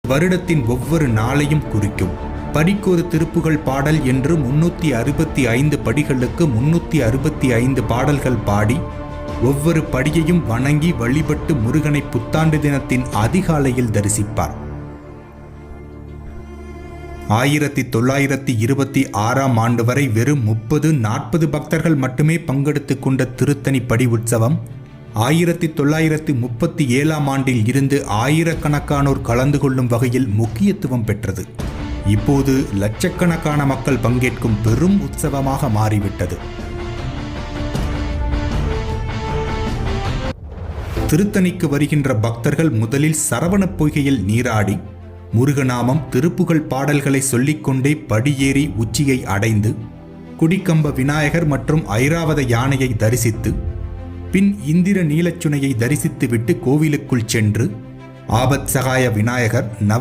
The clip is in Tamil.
வருடத்தின் ஒவ்வொரு நாளையும் குறிக்கும். படிக்கொரு திருப்புகழ் பாடல் என்று 365 படிகளுக்கு 365 பாடல்கள் பாடி ஒவ்வொரு படியையும் வணங்கி வழிபட்டு முருகனை புத்தாண்டு தினத்தின் அதிகாலையில் தரிசிப்பார். 1926ஆம் ஆண்டு வரை வெறும் 30-40 பக்தர்கள் மட்டுமே பங்கெடுத்துக் கொண்ட திருத்தணி படி உற்சவம் 1937ஆம் ஆண்டில் இருந்து ஆயிரக்கணக்கானோர் கலந்து கொள்ளும் வகையில் முக்கியத்துவம் பெற்றது. இப்போது லட்சக்கணக்கான மக்கள் பங்கேற்கும் பெரும் உற்சவமாக மாறிவிட்டது. திருத்தணிக்கு வருகின்ற பக்தர்கள் முதலில் சரவணப் பொய்கையில் நீராடி முருகநாமம் திருப்புகழ் பாடல்களை சொல்லிக்கொண்டே படியேறி உச்சியை அடைந்து குடிக்கம்ப விநாயகர் மற்றும் ஐராவத யானையை தரிசித்து பின் இந்திர நீலச்சுனையை தரிசித்துவிட்டு கோவிலுக்குள் சென்று ஆபத் சகாய விநாயகர்,